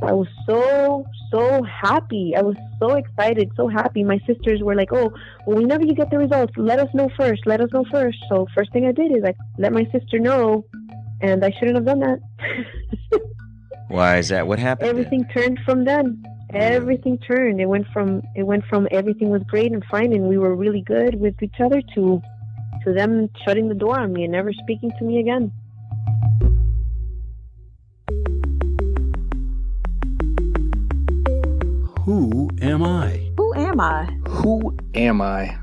I was so happy. I was so excited, so happy. My sisters were like, oh, well, whenever you get the results, let us know first. So first thing I did is I let my sister know, and I shouldn't have done that. Why is that? What happened? Everything turned from then. Everything turned. It went from everything was great and fine and we were really good with each other to them shutting the door on me and never speaking to me again. Who am I? Who am I? Who am I?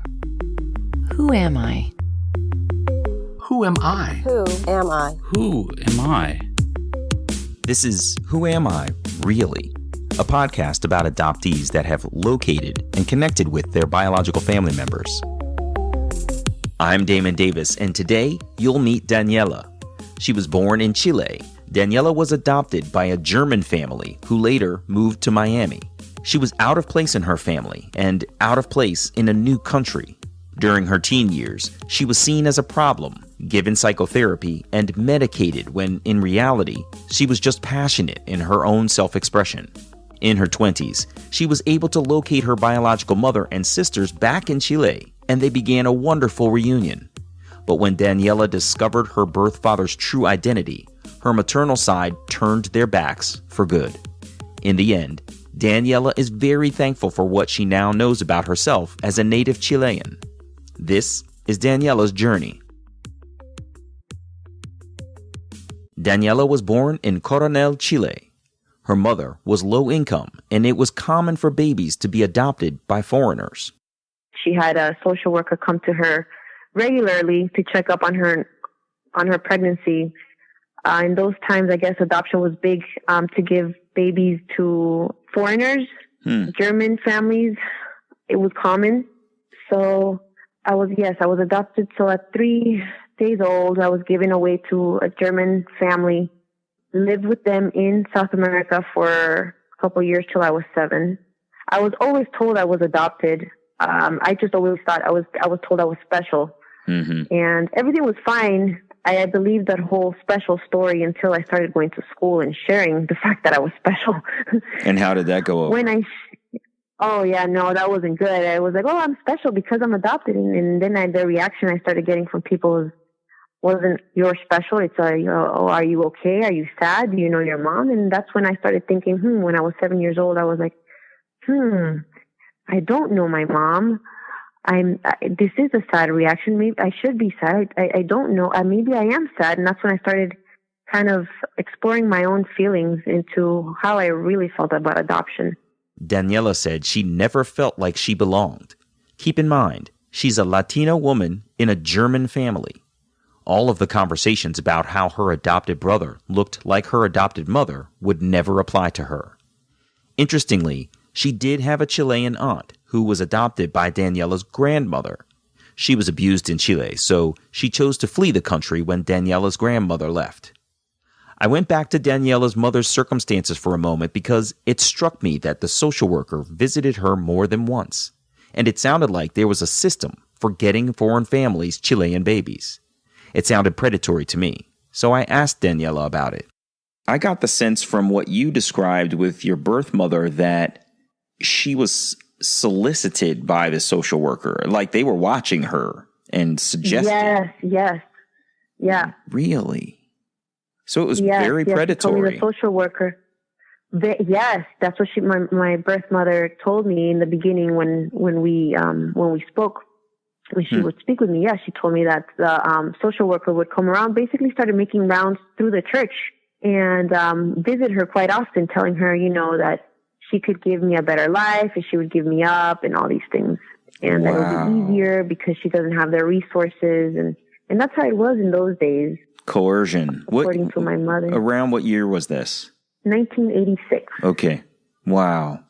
Who am I? Who am I? Who am I? Who am I? This is Who Am I, Really? A podcast about adoptees that have located and connected with their biological family members. I'm Damon Davis, and today you'll meet Daniela. She was born in Chile. Daniela was adopted by a German family who later moved to Miami. She was out of place in her family and out of place in a new country. During her teen years, she was seen as a problem, given psychotherapy, and medicated when, in reality, she was just passionate in her own self-expression. In her 20s, she was able to locate her biological mother and sisters back in Chile, and they began a wonderful reunion. But when Daniela discovered her birth father's true identity, her maternal side turned their backs for good. In the end, Daniela is very thankful for what she now knows about herself as a native Chilean. This is Daniela's journey. Daniela was born in Coronel, Chile. Her mother was low income, and it was common for babies to be adopted by foreigners. She had a social worker come to her regularly to check up on her pregnancy. In those times, I guess adoption was big to give babies to foreigners, German families. It was common. So I was adopted. So at 3 days old, I was given away to a German family, lived with them in South America for a couple of years till I was 7. I was always told I was adopted. I just always thought I was told I was special. Mm-hmm. And everything was fine. I believed that whole special story until I started going to school and sharing the fact that I was special. And how did that go over? That wasn't good. I was like, oh, I'm special because I'm adopted. And then the reaction I started getting from people wasn't, you're special. It's are you okay? Are you sad? Do you know your mom? And that's when I started thinking, when I was 7 years old, I was like, I don't know my mom. This is a sad reaction. Maybe I should be sad. I don't know. Maybe I am sad. And that's when I started kind of exploring my own feelings into how I really felt about adoption. Daniela said she never felt like she belonged. Keep in mind, she's a Latina woman in a German family. All of the conversations about how her adopted brother looked like her adopted mother would never apply to her. Interestingly, she did have a Chilean aunt who was adopted by Daniela's grandmother. She was abused in Chile, so she chose to flee the country when Daniela's grandmother left. I went back to Daniela's mother's circumstances for a moment because it struck me that the social worker visited her more than once, and it sounded like there was a system for getting foreign families Chilean babies. It sounded predatory to me, so I asked Daniela about it. I got the sense from what you described with your birth mother that she was solicited by the social worker, like they were watching her and suggesting. Yes. Yeah. Really? So it was very predatory. She told me the social worker. Yes, that's what my birth mother told me in the beginning when we spoke. When she would speak with me, she told me that the social worker would come around, basically started making rounds through the church and visit her quite often, telling her, that she could give me a better life if she would give me up and all these things. And that it would be easier because she doesn't have the resources. And that's how it was in those days. Coercion. According to my mother. Around what year was this? 1986. Okay. Wow.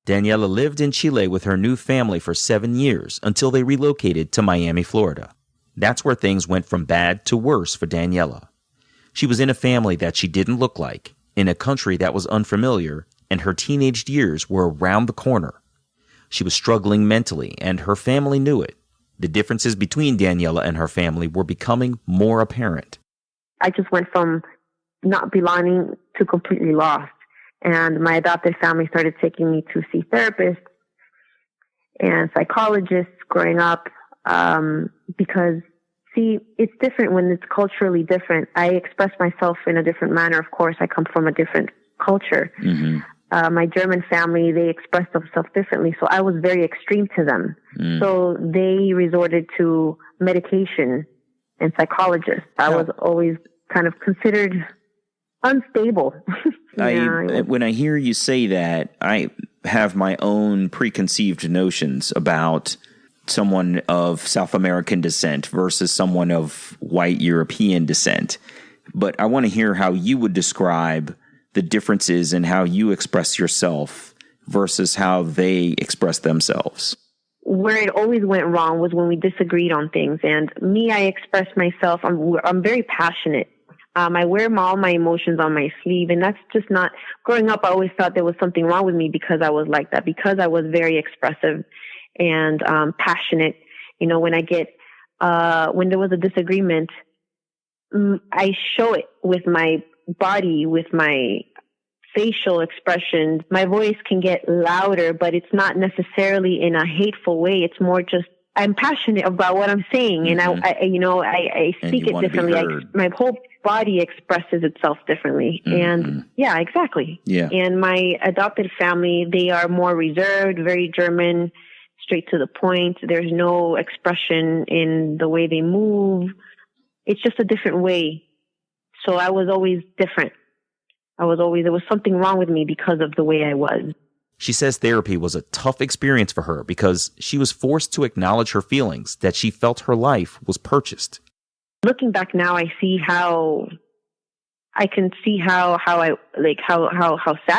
Daniela lived in Chile with her new family for 7 years until they relocated to Miami, Florida. That's where things went from bad to worse for Daniela. She was in a family that she didn't look like, in a country that was unfamiliar, and her teenage years were around the corner. She was struggling mentally, and her family knew it. The differences between Daniela and her family were becoming more apparent. I just went from not belonging to completely lost. And my adopted family started taking me to see therapists and psychologists growing up, because, see, it's different when it's culturally different. I express myself in a different manner. Of course, I come from a different culture. Mm-hmm. My German family, they express themselves differently. So I was very extreme to them. So they resorted to medication and psychologists. I was always kind of considered unstable. When I hear you say that, I have my own preconceived notions about someone of South American descent versus someone of white European descent. But I want to hear how you would describe the differences in how you express yourself versus how they express themselves. Where it always went wrong was when we disagreed on things. And me, I express myself. I'm very passionate. I wear all my emotions on my sleeve, and that's just not, growing up, I always thought there was something wrong with me because I was like that, because I was very expressive and passionate. You know, when when there was a disagreement, I show it with my body, with my facial expressions. My voice can get louder, but it's not necessarily in a hateful way. It's more just, I'm passionate about what I'm saying, and I speak it differently. My whole body expresses itself differently, and yeah, exactly. Yeah. And my adopted family, they are more reserved, very German, straight to the point. There's no expression in the way they move. It's just a different way. So I was always different. There was something wrong with me because of the way I was. She says therapy was a tough experience for her because she was forced to acknowledge her feelings that she felt her life was purchased. Looking back now, I see how sad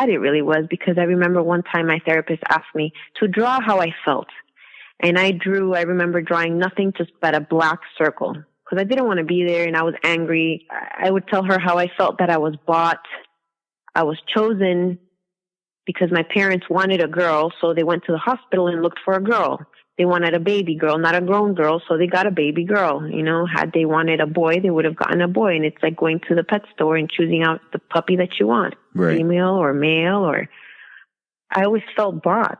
it really was, because I remember one time my therapist asked me to draw how I felt. And I remember drawing nothing just but a black circle, because I didn't want to be there and I was angry. I would tell her how I felt, that I was bought, I was chosen, because my parents wanted a girl, so they went to the hospital and looked for a girl. They wanted a baby girl, not a grown girl, so they got a baby girl. You know, had they wanted a boy, they would have gotten a boy. And it's like going to the pet store and choosing out the puppy that you want, right. Female or male, or I always felt bought.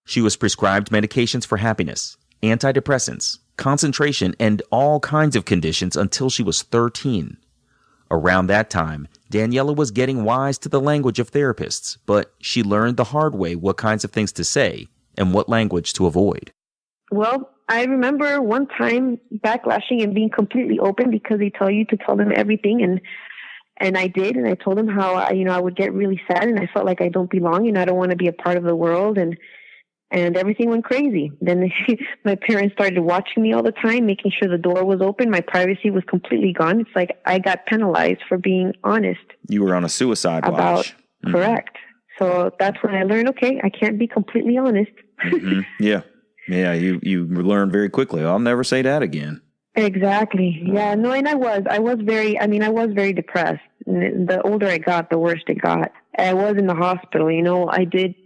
She was prescribed medications for happiness, antidepressants, concentration, and all kinds of conditions until she was 13. Around that time, Daniela was getting wise to the language of therapists, but she learned the hard way what kinds of things to say and what language to avoid. Well, I remember one time backlashing and being completely open, because they tell you to tell them everything. And I did. And I told them how, I would get really sad and I felt like I don't belong and I don't want to be a part of the world. And everything went crazy. Then my parents started watching me all the time, making sure the door was open. My privacy was completely gone. It's like I got penalized for being honest. You were on a suicide watch. Correct. So that's when I learned, okay, I can't be completely honest. Yeah. Yeah, you learn very quickly. I'll never say that again. Exactly. Yeah, no, and I was very depressed. The older I got, the worse it got. I was in the hospital, I did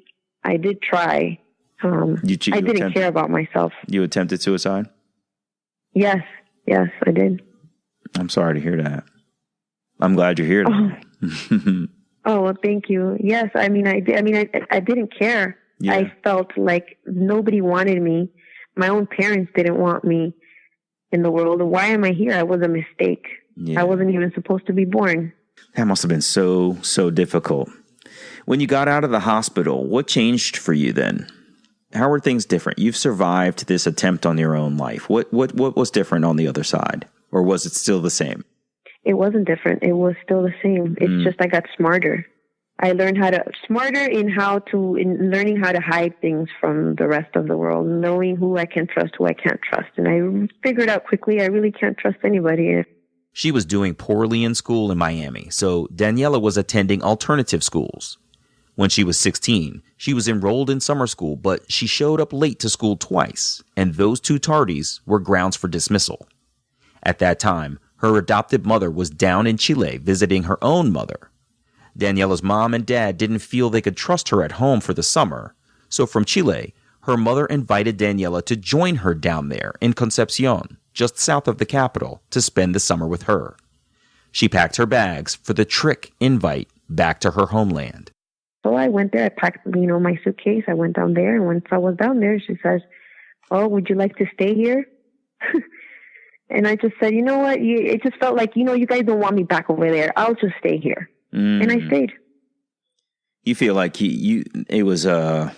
try. I didn't care about myself. You attempted suicide? Yes, I did. I'm sorry to hear that. I'm glad you're here today. Oh, well, thank you. Yes, I didn't care. Yeah. I felt like nobody wanted me. My own parents didn't want me in the world. Why am I here? I was a mistake. Yeah. I wasn't even supposed to be born. That must have been so difficult. When you got out of the hospital, what changed for you then? How were things different? You've survived this attempt on your own life. What was different on the other side? Or was it still the same? It wasn't different. It was still the same. It's just I got smarter. I learned in learning how to hide things from the rest of the world, knowing who I can trust, who I can't trust. And I figured out quickly I really can't trust anybody. She was doing poorly in school in Miami, so Daniela was attending alternative schools. When she was 16, she was enrolled in summer school, but she showed up late to school twice, and those two tardies were grounds for dismissal. At that time, her adopted mother was down in Chile visiting her own mother. Daniela's mom and dad didn't feel they could trust her at home for the summer, so from Chile, her mother invited Daniela to join her down there in Concepcion, just south of the capital, to spend the summer with her. She packed her bags for the trick invite back to her homeland. So I went there. I packed, my suitcase. I went down there. And once I was down there, she says, "Oh, would you like to stay here?" And I just said, "You know what? It just felt like, you guys don't want me back over there. I'll just stay here." And I stayed. You feel like it was a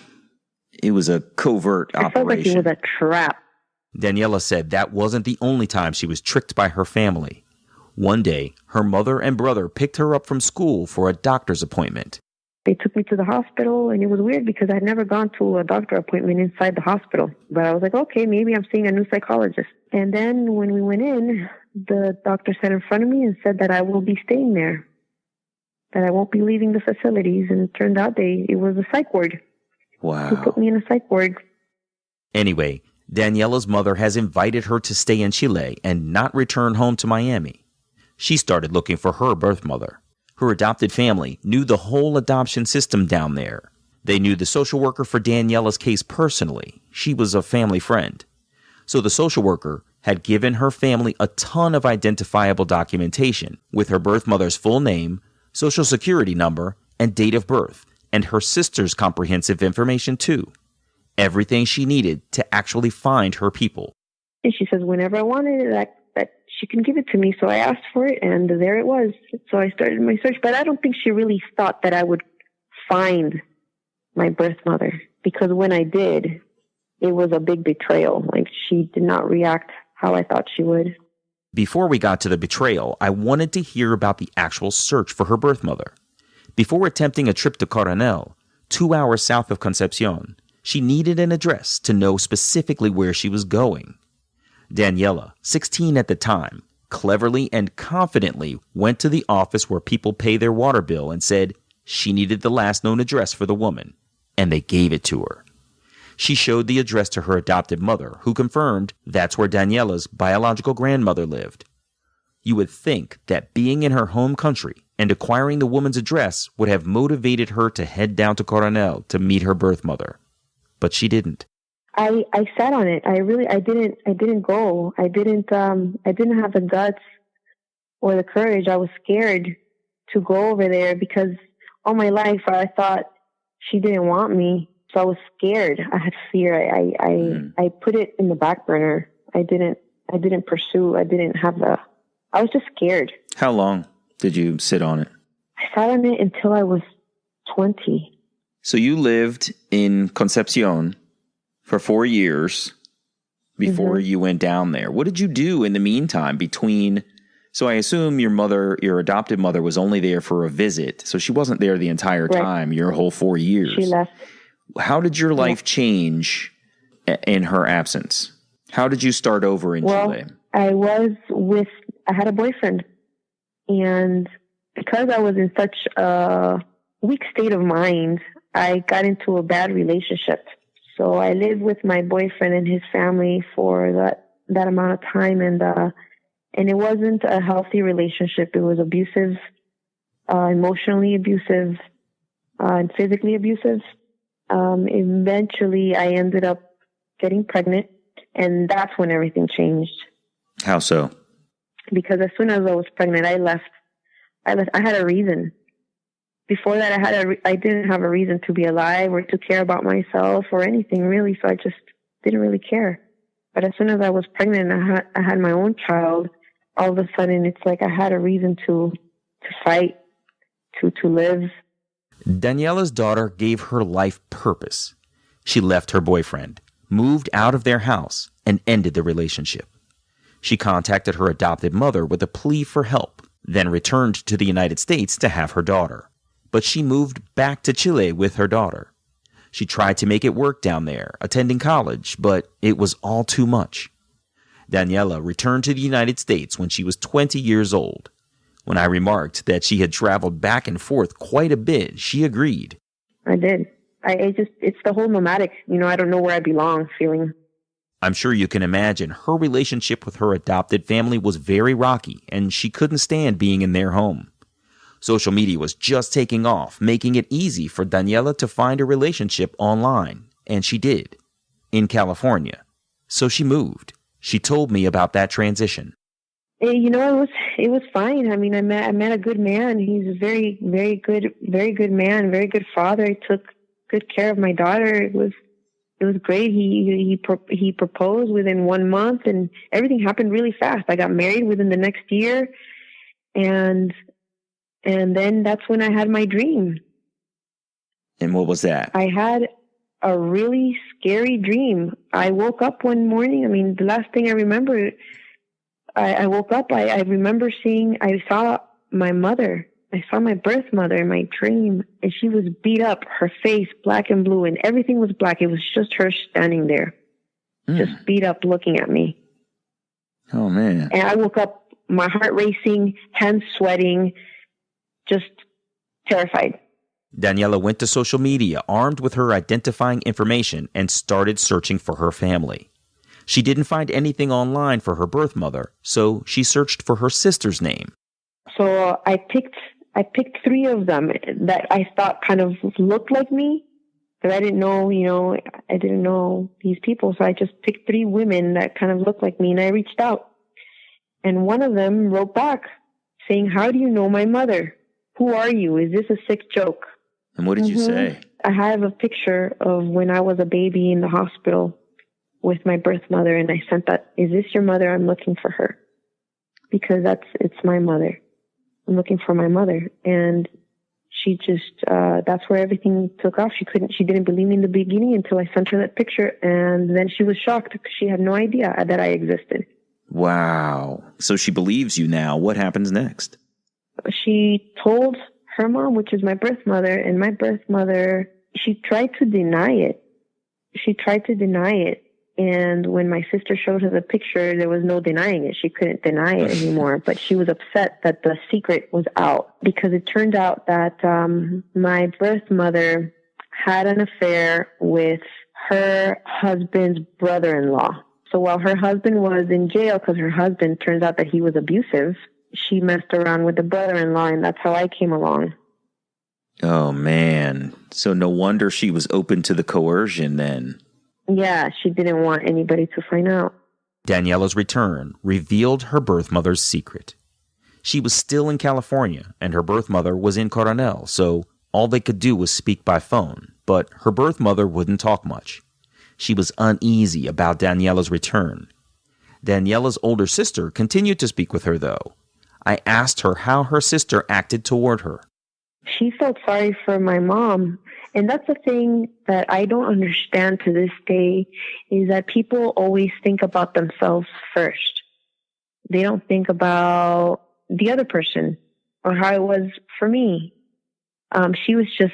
covert operation. I felt like it was a trap. Daniela said that wasn't the only time she was tricked by her family. One day, her mother and brother picked her up from school for a doctor's appointment. They took me to the hospital, and it was weird because I'd never gone to a doctor appointment inside the hospital. But I was like, okay, maybe I'm seeing a new psychologist. And then when we went in, the doctor sat in front of me and said that I will be staying there, that I won't be leaving the facilities. And it turned out it was a psych ward. Wow. He put me in a psych ward. Anyway, Daniela's mother has invited her to stay in Chile and not return home to Miami. She started looking for her birth mother. Her adopted family knew the whole adoption system down there. They knew the social worker for Daniela's case personally. She was a family friend. So the social worker had given her family a ton of identifiable documentation with her birth mother's full name, social security number, and date of birth, and her sister's comprehensive information too. Everything she needed to actually find her people. And she says, whenever I wanted it, that she can give it to me. So I asked for it, and there it was. So I started my search. But I don't think she really thought that I would find my birth mother, because when I did, it was a big betrayal. Like, she did not react how I thought she would. Before we got to the betrayal, I wanted to hear about the actual search for her birth mother. Before attempting a trip to Coronel, 2 hours south of Concepcion, she needed an address to know specifically where she was going. Daniela, 16 at the time, cleverly and confidently went to the office where people pay their water bill and said she needed the last known address for the woman, and they gave it to her. She showed the address to her adopted mother, who confirmed that's where Daniela's biological grandmother lived. You would think that being in her home country and acquiring the woman's address would have motivated her to head down to Coronel to meet her birth mother, but she didn't. I sat on it. I didn't go. I didn't have the guts or the courage. I was scared to go over there because all my life I thought she didn't want me. So I was scared. I had fear. I put it in the back burner. I didn't pursue. I was just scared. How long did you sit on it? I sat on it until I was 20. So you lived in Concepcion for 4 years before you went down there. What did you do in the meantime between? So I assume your adopted mother was only there for a visit. So she wasn't there the entire time, your whole 4 years. She left. How did your life change in her absence? How did you start over in Chile? I had a boyfriend. And because I was in such a weak state of mind, I got into a bad relationship. So I lived with my boyfriend and his family for that amount of time, and it wasn't a healthy relationship. It was abusive, emotionally abusive, and physically abusive. Eventually, I ended up getting pregnant, and that's when everything changed. How so? Because as soon as I was pregnant, I left. I had a reason. Before that, I didn't have a reason to be alive or to care about myself or anything really. So I just didn't really care. But as soon as I was pregnant, I had my own child. All of a sudden, it's like I had a reason to fight, to live. Daniela's daughter gave her life purpose. She left her boyfriend, moved out of their house, and ended the relationship. She contacted her adopted mother with a plea for help, then returned to the United States to have her daughter. But she moved back to Chile with her daughter. She tried to make it work down there, attending college, but it was all too much. Daniela returned to the United States when she was 20 years old. When I remarked that she had traveled back and forth quite a bit, she agreed. I did. It's the whole nomadic, I don't know where I belong feeling. I'm sure you can imagine her relationship with her adopted family was very rocky, and she couldn't stand being in their home. Social media was just taking off, making it easy for Daniela to find a relationship online, and she did, in California. So she moved. She told me about that transition. It was fine. I mean, I met a good man. He's a very, very good man, very good father. He took good care of my daughter. It was great. He proposed within 1 month, and everything happened really fast. I got married within the next year, and then that's when I had my dream. And what was that? I had a really scary dream. I woke up one morning. I mean, the last thing I remember, I woke up, I remember I saw my mother. I saw my birth mother in my dream, and she was beat up, her face black and blue, and everything was black. It was just her standing there, just beat up, looking at me. Oh, man. And I woke up, my heart racing, hands sweating, just terrified. Daniela went to social media armed with her identifying information and started searching for her family. She didn't find anything online for her birth mother, so she searched for her sister's name. So I picked 3 of them that I thought kind of looked like me, but I didn't know these people. So I just picked 3 women that kind of looked like me, and I reached out. And one of them wrote back saying, "How do you know my mother? Who are you? Is this a sick joke?" And what did you say? I have a picture of when I was a baby in the hospital with my birth mother, and I sent that. "Is this your mother? I'm looking for her." Because it's my mother. I'm looking for my mother. And she just, that's where everything took off. She didn't believe me in the beginning until I sent her that picture. And then she was shocked because she had no idea that I existed. Wow. So she believes you now. What happens next? She told her mom, which is my birth mother, and my birth mother, she tried to deny it. And when my sister showed her the picture, there was no denying it. She couldn't deny it anymore. But she was upset that the secret was out, because it turned out that my birth mother had an affair with her husband's brother-in-law. So while her husband was in jail because her husband turns out that he was abusive, she messed around with the brother-in-law, and that's how I came along. Oh, man. So no wonder she was open to the coercion then. Yeah, she didn't want anybody to find out. Daniela's return revealed her birth mother's secret. She was still in California, and her birth mother was in Coronel, so all they could do was speak by phone. But her birth mother wouldn't talk much. She was uneasy about Daniela's return. Daniela's older sister continued to speak with her, though. I asked her how her sister acted toward her. She felt sorry for my mom. And that's the thing that I don't understand to this day, is that people always think about themselves first. They don't think about the other person or how it was for me. She was just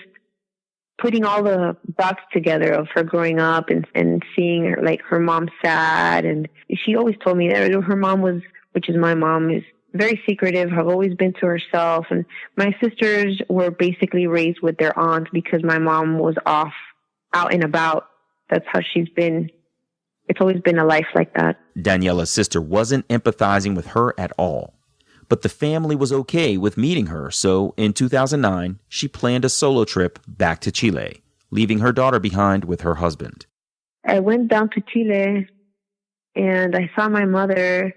putting all the dots together of her growing up and seeing her, like, her mom sad. And she always told me that her mom was, which is my mom, is very secretive, have always been to herself. And my sisters were basically raised with their aunt because my mom was off, out and about. That's how she's been. It's always been a life like that. Daniela's sister wasn't empathizing with her at all. But the family was okay with meeting her, so in 2009, she planned a solo trip back to Chile, leaving her daughter behind with her husband. I went down to Chile, and I saw my mother,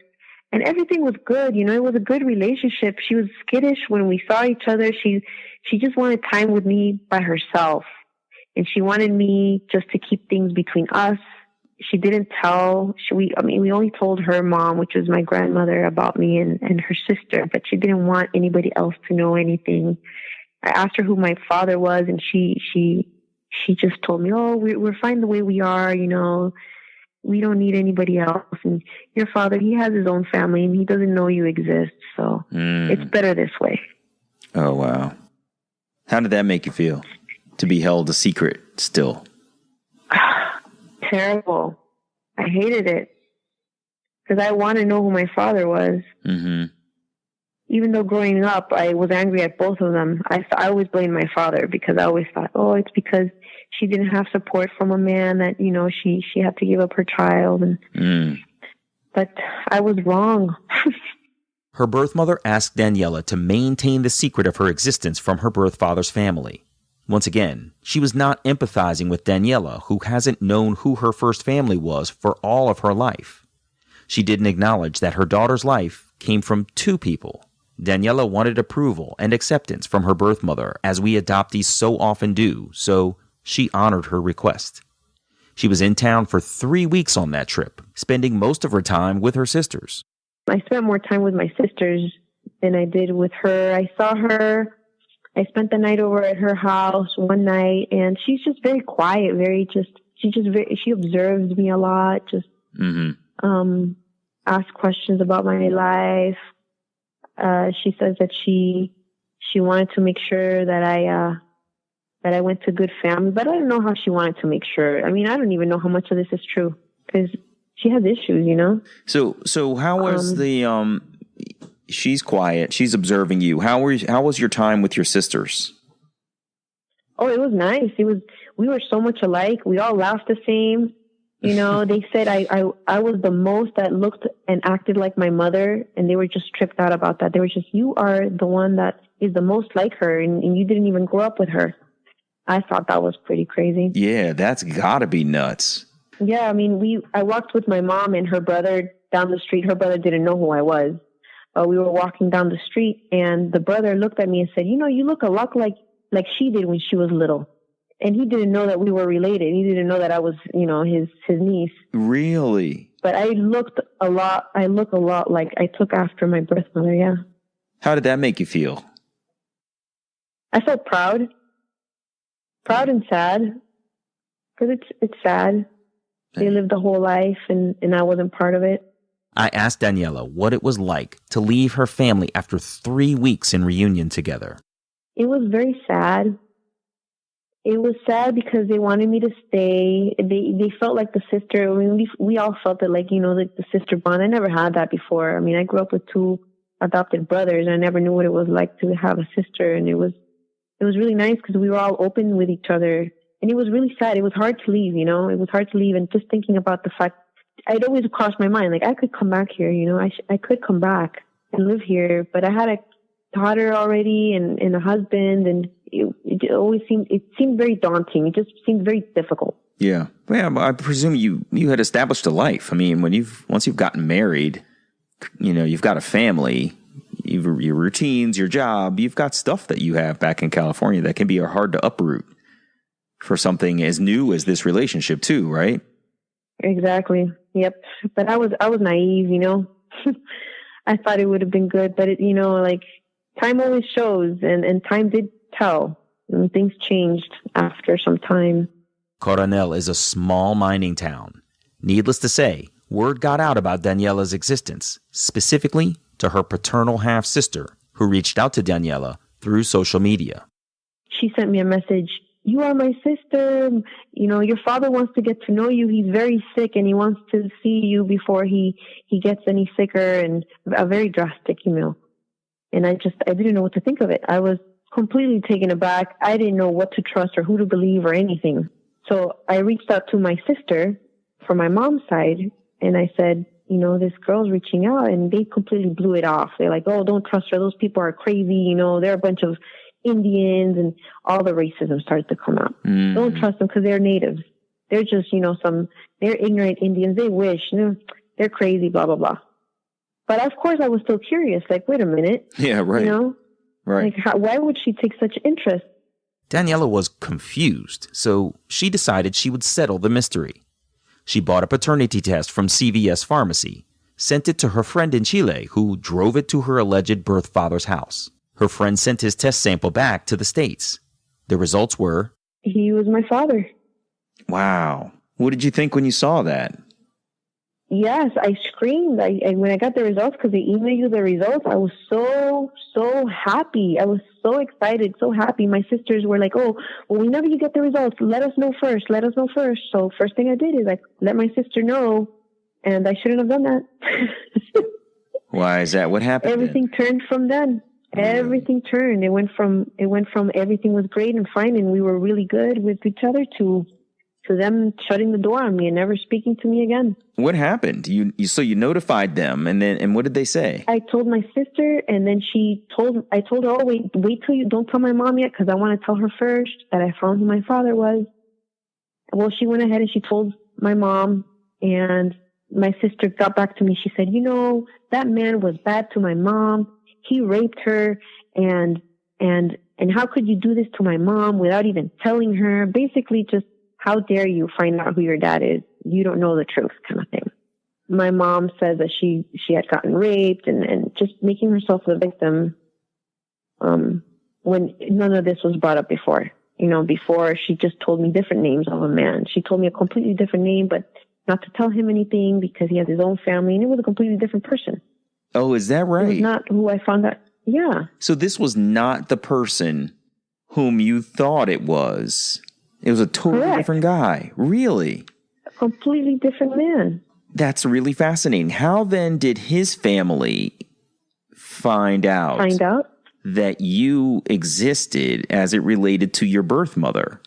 and everything was good. It was a good relationship. She was skittish when we saw each other. She just wanted time with me by herself, and she wanted me just to keep things between us. She didn't tell, we only told her mom, which was my grandmother, about me and her sister, but she didn't want anybody else to know anything. I asked her who my father was, and she just told me, "Oh, we're fine the way we are, we don't need anybody else. And your father, he has his own family and he doesn't know you exist. So it's better this way." Oh, wow. How did that make you feel, to be held a secret still? Terrible. I hated it because I want to know who my father was. Mm-hmm. Even though growing up, I was angry at both of them. I always blamed my father because I always thought, oh, it's because she didn't have support from a man that, she had to give up her child. But I was wrong. Her birth mother asked Daniela to maintain the secret of her existence from her birth father's family. Once again, she was not empathizing with Daniela, who hasn't known who her first family was for all of her life. She didn't acknowledge that her daughter's life came from two people. Daniela wanted approval and acceptance from her birth mother, as we adoptees so often do, so she honored her request. She was in town for 3 weeks on that trip, spending most of her time with her sisters. I spent more time with my sisters than I did with her. I saw her. I spent the night over at her house one night, and she's just very quiet, she observes me a lot, just asks questions about my life. She says that she wanted to make sure that I went to good family, but I don't know how she wanted to make sure. I mean, I don't even know how much of this is true, because she has issues, you know? So how was she's quiet, she's observing you. How was your time with your sisters? Oh, it was nice. We were so much alike. We all laughed the same. You know, they said I was the most that looked and acted like my mother, and they were just tripped out about that. They were just, you are the one that is the most like her, and you didn't even grow up with her. I thought that was pretty crazy. Yeah, that's gotta be nuts. Yeah, I mean, I walked with my mom and her brother down the street. Her brother didn't know who I was. We were walking down the street, and the brother looked at me and said, you know, you look a lot like she did when she was little. And he didn't know that we were related. He didn't know that I was, you know, his niece. Really? But I look a lot like I took after my birth mother, yeah. How did that make you feel? I felt proud and sad, because it's sad. They lived a whole life, and I wasn't part of it. I asked Daniela what it was like to leave her family after 3 weeks in reunion together. It was very sad. It was sad because they wanted me to stay. They felt like the sister. I mean, we all felt it, like, you know, the sister bond. I never had that before. I mean, I grew up with 2 adopted brothers. I never knew what it was like to have a sister, and it was really nice because we were all open with each other. And it was really sad. It was hard to leave, you know. It was hard to leave, and just thinking about the fact, I'd always crossed my mind, like, I could come back here, you know. I could come back and live here, but I had a daughter already and a husband, and it always seemed very daunting. It just seemed very difficult. Yeah. Well, I presume you had established a life. I mean, once you've gotten married, you know, you've got a family, your routines, your job, you've got stuff that you have back in California that can be hard to uproot for something as new as this relationship too, right? Exactly. Yep. But I was naive, you know. I thought it would have been good, but you know, like, time always shows, and time did tell, and things changed after some time. Coronel is a small mining town. Needless to say, word got out about Daniela's existence, specifically to her paternal half-sister, who reached out to Daniela through social media. She sent me a message. You are my sister. You know, your father wants to get to know you. He's very sick, and he wants to see you before he gets any sicker, and a very drastic email. And I didn't know what to think of it. I was completely taken aback. I didn't know what to trust or who to believe or anything. So I reached out to my sister from my mom's side, and I said, you know, this girl's reaching out, and they completely blew it off. They're like, oh, don't trust her. Those people are crazy. You know, they're a bunch of Indians, and all the racism started to come out. Don't trust them because they're natives. They're just, you know, they're ignorant Indians. They wish, you know, they're crazy, blah, blah, blah. But of course I was still curious, like, wait a minute. Yeah, right. You know, right. Like, why would she take such interest? Daniela was confused, so she decided she would settle the mystery. She bought a paternity test from CVS Pharmacy, sent it to her friend in Chile, who drove it to her alleged birth father's house. Her friend sent his test sample back to the States. The results were... he was my father. Wow. What did you think when you saw that? Yes, I screamed. When I got the results, because they emailed you the results, I was so happy. I was so excited, so happy. My sisters were like, oh, well, whenever you get the results, let us know first. So first thing I did is I let my sister know, and I shouldn't have done that. Why is that? What happened? Everything turned from then. Everything turned. It went from everything was great and fine, and we were really good with each other, to them shutting the door on me and never speaking to me again. What happened? So you notified them, and what did they say? I told my sister, and then I told her, oh, wait till you don't tell my mom yet, because I want to tell her first that I found who my father was. Well, she went ahead and she told my mom, and my sister got back to me. She said, that man was bad to my mom. He raped her, and how could you do this to my mom without even telling her? Basically, just how dare you find out who your dad is? You don't know the truth, kind of thing. My mom said that she had gotten raped and just making herself the victim. When none of this was brought up before. Before she just told me different names of a man. She told me a completely different name, but not to tell him anything because he has his own family, and it was a completely different person. Oh, is that right? It was not who I found out. Yeah. So this was not the person whom you thought it was. It was a totally Correct. Different guy. Really? A completely different man. That's really fascinating. How then did his family find out that you existed as it related to your birth mother?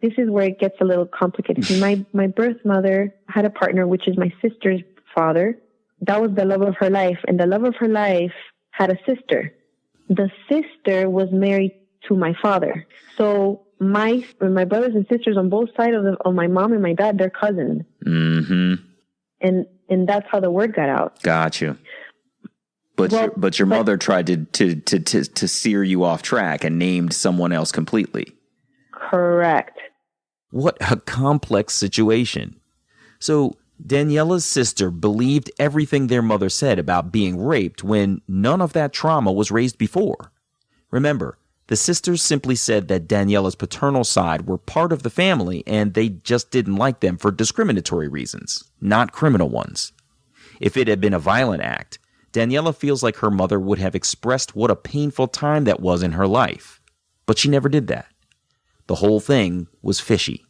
This is where it gets a little complicated. My birth mother had a partner, which is my sister's father. That was the love of her life. And the love of her life had a sister. The sister was married to my father. So my brothers and sisters on both sides of my mom and my dad, they're cousins. Mm-hmm. And that's how the word got out. Got you. But your mother tried to steer you off track and named someone else completely. Correct. What a complex situation. So Daniela's sister believed everything their mother said about being raped when none of that trauma was raised before. Remember, the sisters simply said that Daniela's paternal side were part of the family and they just didn't like them for discriminatory reasons, not criminal ones. If it had been a violent act, Daniela feels like her mother would have expressed what a painful time that was in her life. But she never did that. The whole thing was fishy.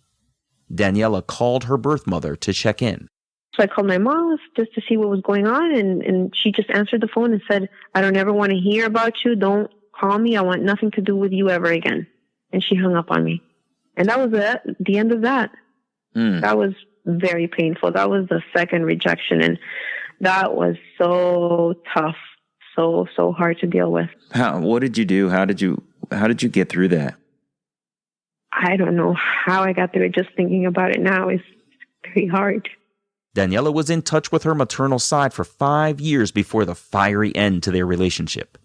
Daniela called her birth mother to check in. So I called my mom just to see what was going on, and she just answered the phone and said, I don't ever want to hear about you. Don't call me. I want nothing to do with you ever again. And she hung up on me. And that was the end of that. That was very painful. That was the second rejection, and that was so tough, so hard to deal with. What did you do? How did you get through that? I don't know how I got through it. Just thinking about it now is very hard. Daniela was in touch with her maternal side for 5 years before the fiery end to their relationship.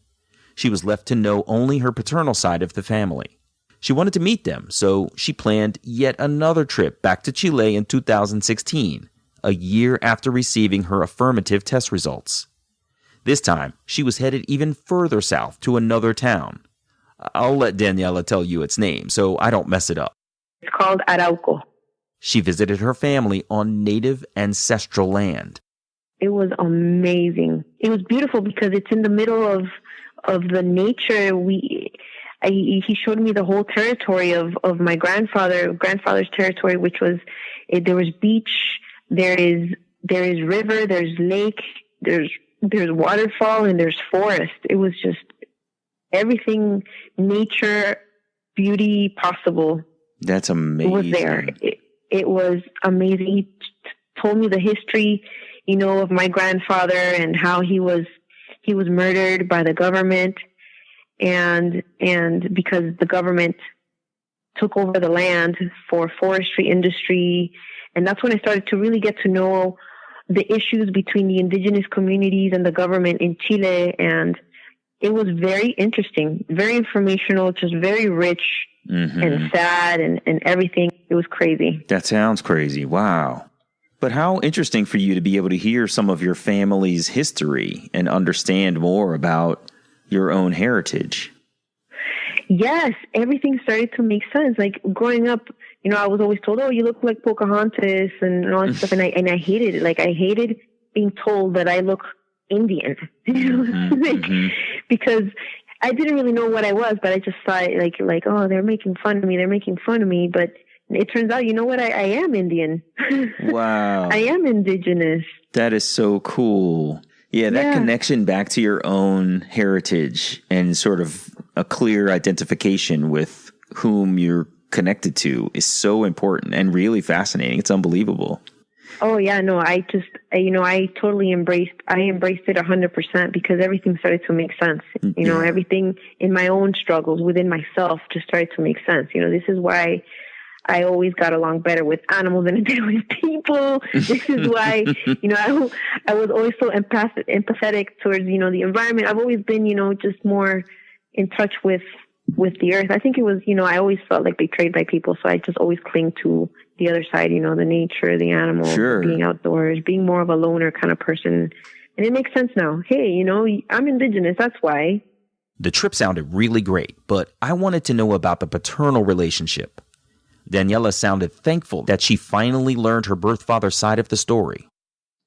She was left to know only her paternal side of the family. She wanted to meet them, so she planned yet another trip back to Chile in 2016, a year after receiving her affirmative test results. This time, she was headed even further south to another town. I'll let Daniela tell you its name so I don't mess it up. It's called Arauco. She visited her family on native ancestral land. It was amazing. It was beautiful because it's in the middle of the nature. He showed me the whole territory of my grandfather's territory, which was, there was beach, there is river, there's lake, there's waterfall, and there's forest. It was just everything, nature, beauty possible. That's amazing. Was there. It was amazing. He told me the history, of my grandfather and how he was murdered by the government, and because the government took over the land for forestry industry. And that's when I started to really get to know the issues between the indigenous communities and the government in Chile. And it was very interesting, very informational, just very rich and sad and everything. It was crazy. That sounds crazy. Wow. But how interesting for you to be able to hear some of your family's history and understand more about your own heritage. Yes, everything started to make sense. Like growing up, I was always told, "Oh, you look like Pocahontas," and all that stuff, and I hated it. Like I hated being told that I look Indian, because I didn't really know what I was, but I just thought like, oh, they're making fun of me. But it turns out, you know what? I am Indian. Wow. I am indigenous. That is so cool. Yeah, that connection back to your own heritage and sort of a clear identification with whom you're connected to is so important and really fascinating. It's unbelievable. Oh yeah, no, I totally embraced it 100% because everything started to make sense. Everything in my own struggles within myself just started to make sense. This is why I always got along better with animals than I did with people. This is why, I was always so empathetic towards, the environment. I've always been, just more in touch with the earth. I think it was, I always felt like betrayed by people. So I just always cling to the other side, the nature, the animals, being outdoors, being more of a loner kind of person. And it makes sense now. Hey, I'm indigenous. That's why. The trip sounded really great, but I wanted to know about the paternal relationship. Daniela sounded thankful that she finally learned her birth father's side of the story.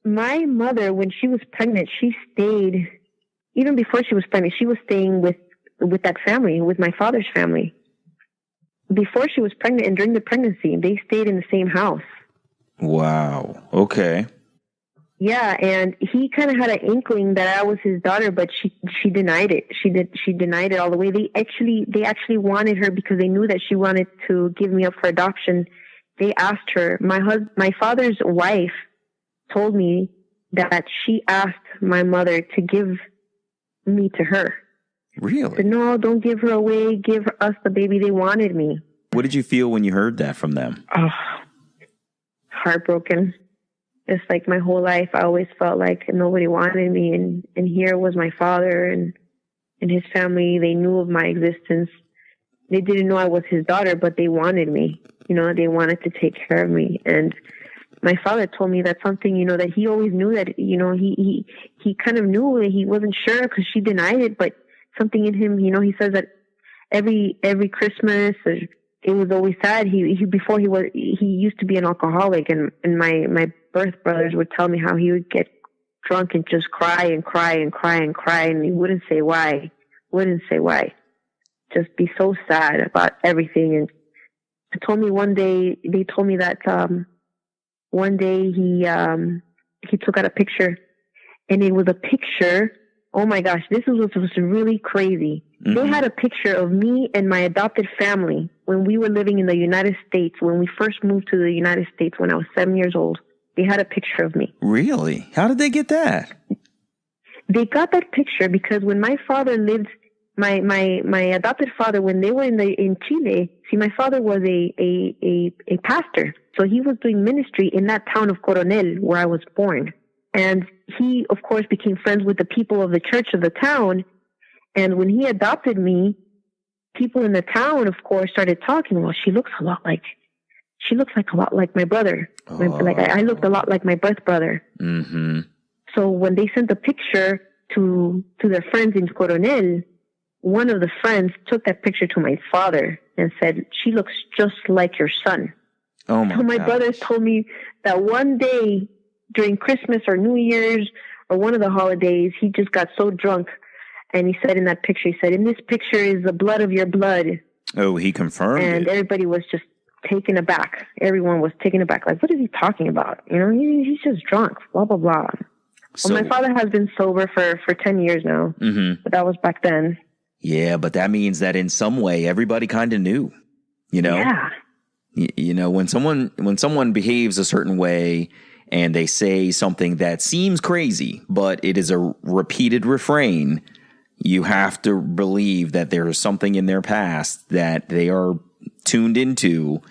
My mother, when she was pregnant, she stayed, even before she was pregnant, she was staying with that family, with my father's family. Before she was pregnant and during the pregnancy, they stayed in the same house. Wow. Okay. Yeah, and he kind of had an inkling that I was his daughter, but she denied it. She denied it all the way. They actually wanted her because they knew that she wanted to give me up for adoption. They asked her. My father's wife told me that she asked my mother to give me to her. Really? Said, no, don't give her away. Give us the baby. They wanted me. What did you feel when you heard that from them? Oh, heartbroken. It's like my whole life, I always felt like nobody wanted me. And here was my father and his family. They knew of my existence. They didn't know I was his daughter, but they wanted me. They wanted to take care of me. And my father told me that something, that he always knew that, he kind of knew that he wasn't sure because she denied it, but something in him, he says that every Christmas, it was always sad. He used to be an alcoholic, and my birth brothers would tell me how he would get drunk and just cry and cry and cry and cry, and he wouldn't say why. Just be so sad about everything. And they told me that one day he took out a picture, and it was a picture. Oh my gosh, this was really crazy. Mm-hmm. They had a picture of me and my adopted family when we were living in the United States, when we first moved to the United States when I was 7 years old. They had a picture of me. Really? How did they get that? They got that picture because when my father lived, my adopted father, when they were in Chile, see, my father was a pastor. So he was doing ministry in that town of Coronel where I was born. And he, of course, became friends with the people of the church of the town. And when he adopted me, people in the town, of course, started talking. Well, she looks a lot like my brother. I looked a lot like my birth brother. Mm-hmm. So when they sent the picture to their friends in Coronel, one of the friends took that picture to my father and said, she looks just like your son. Oh my! So my brothers told me that one day during Christmas or New Year's or one of the holidays, he just got so drunk. And he said in that picture, in this picture is the blood of your blood. Oh, he confirmed and it. Everybody was just taken aback. Everyone was taken aback. Like, what is he talking about? He's just drunk, blah, blah, blah. So, well, my father has been sober for 10 years now. Mm-hmm. But that was back then. Yeah, but that means that in some way, everybody kind of knew, Yeah. When someone behaves a certain way and they say something that seems crazy, but it is a repeated refrain, you have to believe that there is something in their past that they are tuned into,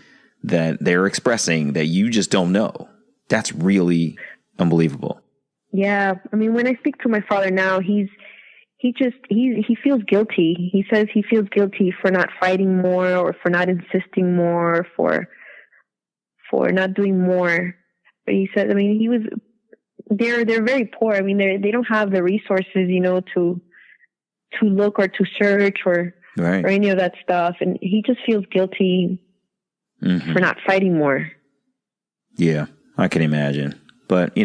that they're expressing, that you just don't know. That's really unbelievable. Yeah. I mean, when I speak to my father now, he feels guilty. He says he feels guilty for not fighting more, or for not insisting more, for not doing more. But he says, I mean, they're very poor. I mean, they don't have the resources, to look or to search or any of that stuff. And he just feels guilty for not fighting more. Yeah, I can imagine. But,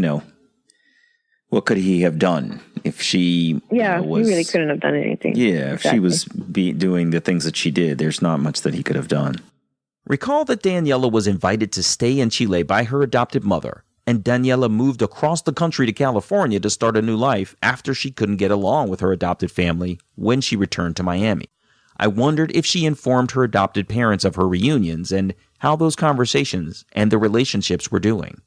what could he have done if she he really couldn't have done anything. Yeah, if she was doing the things that she did, there's not much that he could have done. Recall that Daniela was invited to stay in Chile by her adopted mother, and Daniela moved across the country to California to start a new life after she couldn't get along with her adopted family when she returned to Miami. I wondered if she informed her adopted parents of her reunions and how those conversations and the relationships were doing.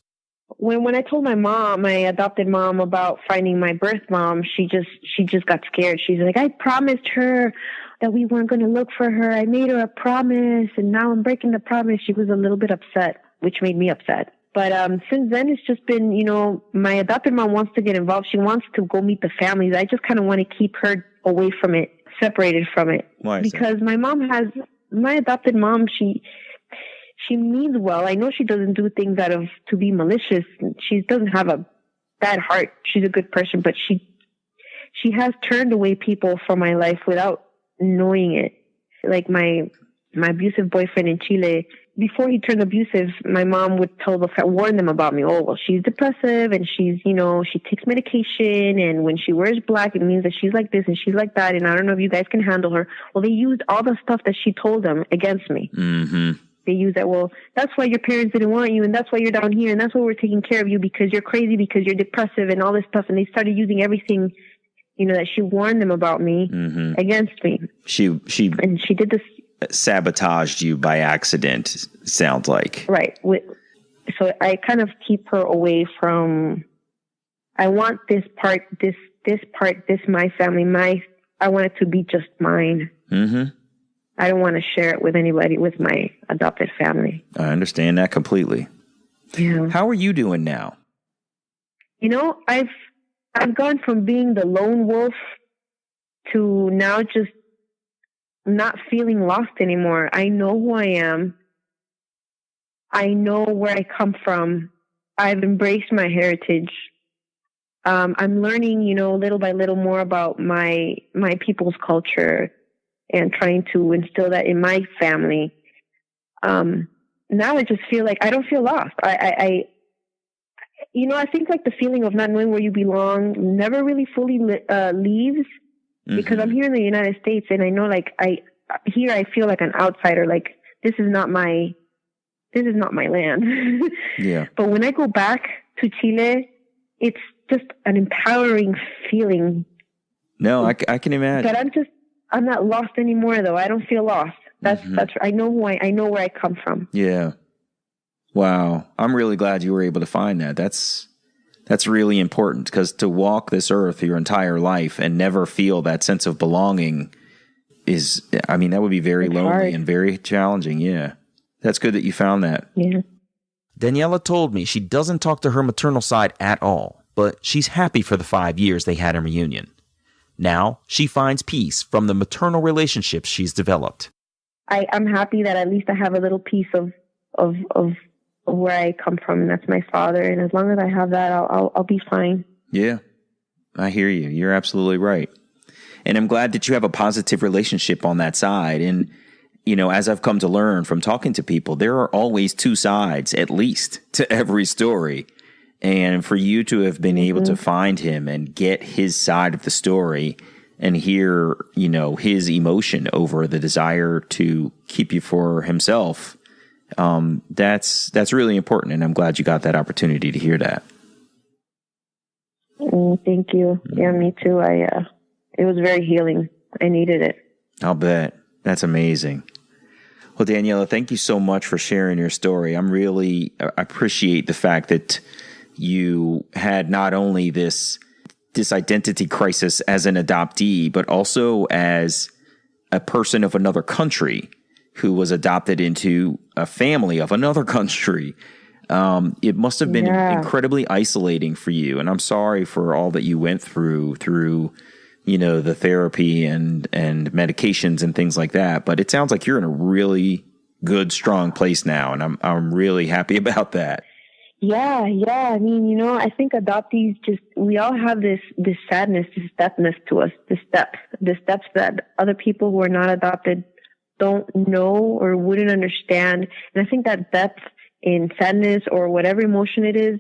When I told my adopted mom about finding my birth mom, she just got scared. She's like, I promised her that we weren't going to look for her. I made her a promise, and now I'm breaking the promise. She was a little bit upset, which made me upset. But since then, it's just been, my adopted mom wants to get involved. She wants to go meet the families. I just kind of want to keep her away from it, separated from it. Why is because that? My adopted mom, she means well. I know she doesn't do things to be malicious. She doesn't have a bad heart. She's a good person, but she has turned away people from my life without knowing it. Like my abusive boyfriend in Chile, before he turned abusive, my mom would warn them about me. Oh, well, she's depressive and she's, she takes medication, and when she wears black, it means that she's like this and she's like that, and I don't know if you guys can handle her. Well, they used all the stuff that she told them against me. Mm-hmm. They use that, well, that's why your parents didn't want you, and that's why you're down here, and that's why we're taking care of you, because you're crazy, because you're depressive, and all this stuff. And they started using everything, that she warned them about me against me. She did this. Sabotaged you by accident, sounds like. Right. So I kind of keep her away from, I want this part, my family, I want it to be just mine. Mm-hmm. I don't want to share it with anybody, with my adopted family. I understand that completely. Yeah. How are you doing now? I've gone from being the lone wolf to now just not feeling lost anymore. I know who I am. I know where I come from. I've embraced my heritage. I'm learning, little by little more about my people's culture and trying to instill that in my family. Now I just feel like I don't feel lost. I think like the feeling of not knowing where you belong never really fully leaves. Because I'm here in the United States, and I know, like, I feel like an outsider. Like, this is not my land. Yeah. But when I go back to Chile, it's just an empowering feeling. No, I can imagine. But I'm not lost anymore, though. I don't feel lost. That's I know I know where I come from. Yeah. Wow. I'm really glad you were able to find that. That's really important, because to walk this earth your entire life and never feel that sense of belonging that would be very lonely hard. And very challenging. Yeah. That's good that you found that. Yeah. Daniela told me she doesn't talk to her maternal side at all, but she's happy for the 5 years they had in reunion. Now she finds peace from the maternal relationships she's developed. I'm happy that at least I have a little piece of where I come from, and that's my father. And as long as I have that, I'll be fine. Yeah, I hear you. You're absolutely right. And I'm glad that you have a positive relationship on that side. And, as I've come to learn from talking to people, there are always two sides, at least, to every story. And for you to have been able to find him and get his side of the story and hear, his emotion over the desire to keep you for himself, that's really important, and I'm glad you got that opportunity to hear that. Thank you. Yeah, me too. It was very healing. I needed it. I'll bet. That's amazing. Well, Daniela, thank you so much for sharing your story. I appreciate the fact that you had not only this identity crisis as an adoptee, but also as a person of another country who was adopted into a family of another country. It must have been incredibly isolating for you. And I'm sorry for all that you went through, the therapy and medications and things like that. But it sounds like you're in a really good, strong place now. And I'm really happy about that. Yeah. I mean, I think adoptees we all have this sadness, this depthness to us, this depth that other people who are not adopted don't know or wouldn't understand. And I think that depth in sadness or whatever emotion it is,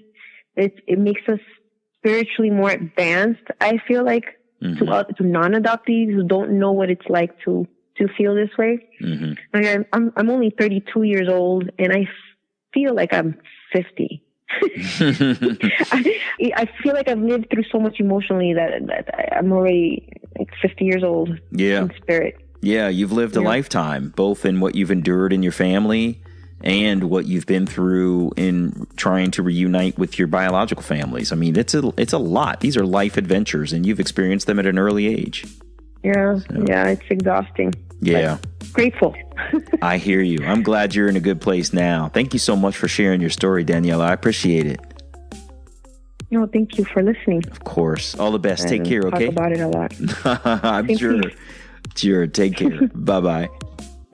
it makes us spiritually more advanced, I feel like, to non-adoptees who don't know what it's like to feel this way. Like I'm only 32 years old, and I feel like I'm 50. I feel like I've lived through so much emotionally that I'm already like 50 years old in spirit. Yeah, you've lived a lifetime, both in what you've endured in your family and what you've been through in trying to reunite with your biological families. I mean, it's a lot. These are life adventures, and you've experienced them at an early age. Yeah, it's exhausting. Yeah. Grateful. I hear you. I'm glad you're in a good place now. Thank you so much for sharing your story, Daniela. I appreciate it. No, thank you for listening. Of course. All the best. Take care, okay? Talk about it a lot. I'm Thank sure. you. Sure. Take care. Bye-bye.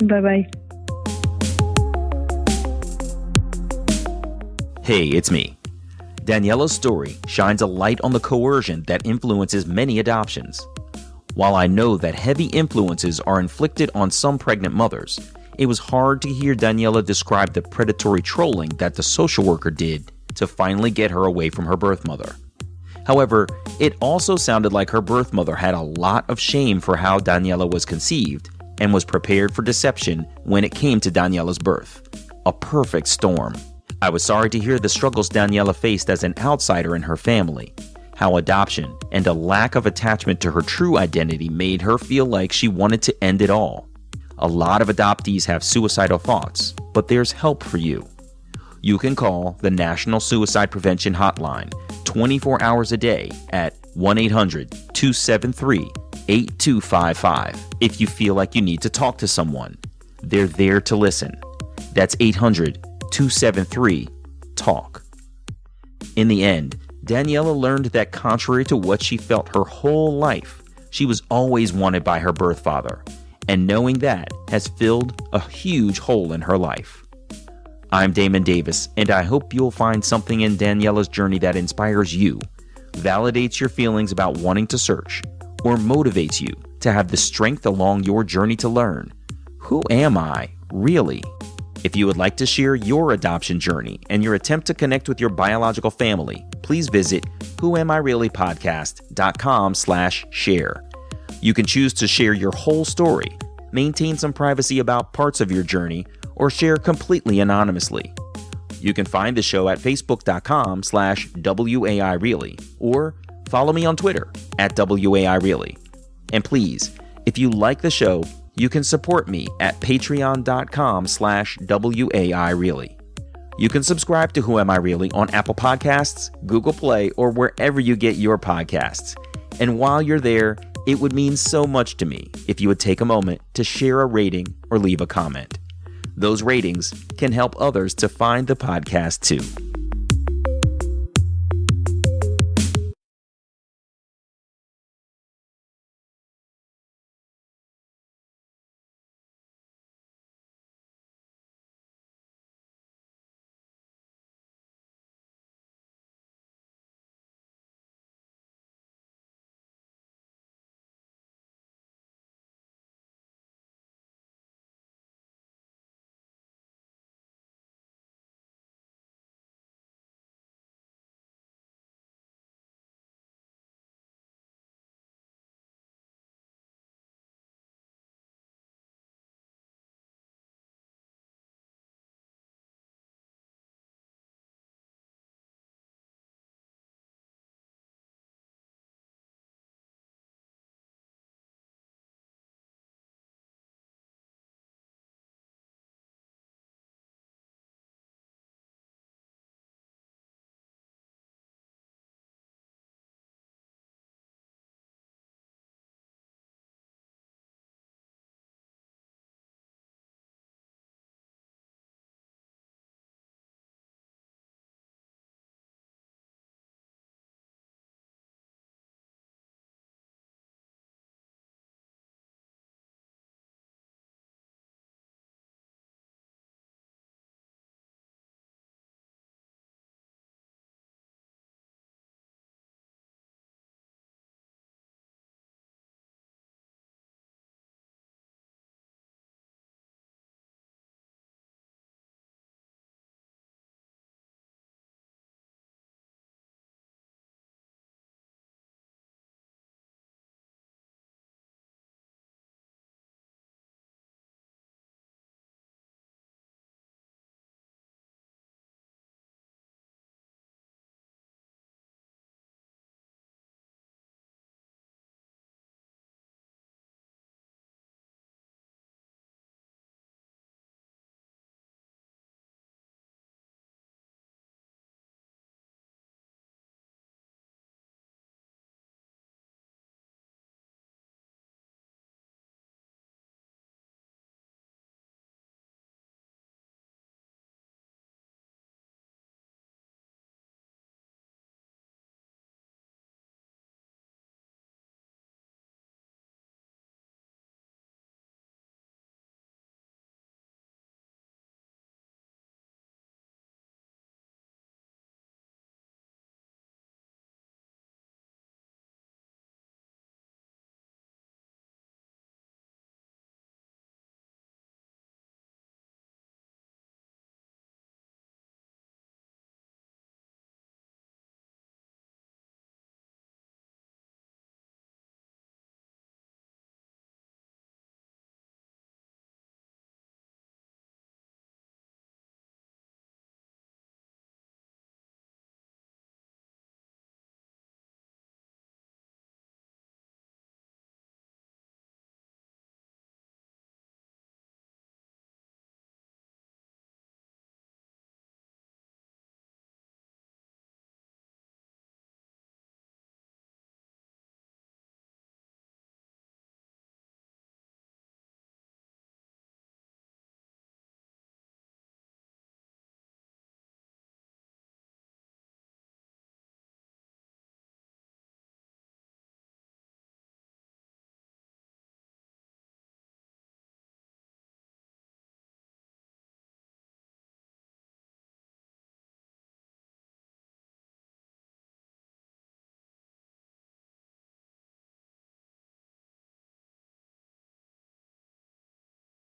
Bye-bye. Hey, it's me. Daniela's story shines a light on the coercion that influences many adoptions. While I know that heavy influences are inflicted on some pregnant mothers, it was hard to hear Daniela describe the predatory trolling that the social worker did to finally get her away from her birth mother. However, it also sounded like her birth mother had a lot of shame for how Daniela was conceived and was prepared for deception when it came to Daniela's birth. A perfect storm. I was sorry to hear the struggles Daniela faced as an outsider in her family, how adoption and a lack of attachment to her true identity made her feel like she wanted to end it all. A lot of adoptees have suicidal thoughts, but there's help for you. You can call the National Suicide Prevention Hotline 24 hours a day at 1-800-273-8255 if you feel like you need to talk to someone. They're there to listen. That's 800-273-TALK. In the end, Daniela learned that contrary to what she felt her whole life, she was always wanted by her birth father, and knowing that has filled a huge hole in her life. I'm Damon Davis, and I hope you'll find something in Daniela's journey that inspires you, validates your feelings about wanting to search, or motivates you to have the strength along your journey to learn, who am I, really? If you would like to share your adoption journey and your attempt to connect with your biological family, please visit whoamireallypodcast.com/share. You can choose to share your whole story, maintain some privacy about parts of your journey, or share completely anonymously. You can find the show at facebook.com/WAIReally or follow me on Twitter at WAIReally. And please, if you like the show, you can support me at patreon.com/WAIReally. You can subscribe to Who Am I Really on Apple Podcasts, Google Play, or wherever you get your podcasts. And while you're there, it would mean so much to me if you would take a moment to share a rating or leave a comment. Those ratings can help others to find the podcast too.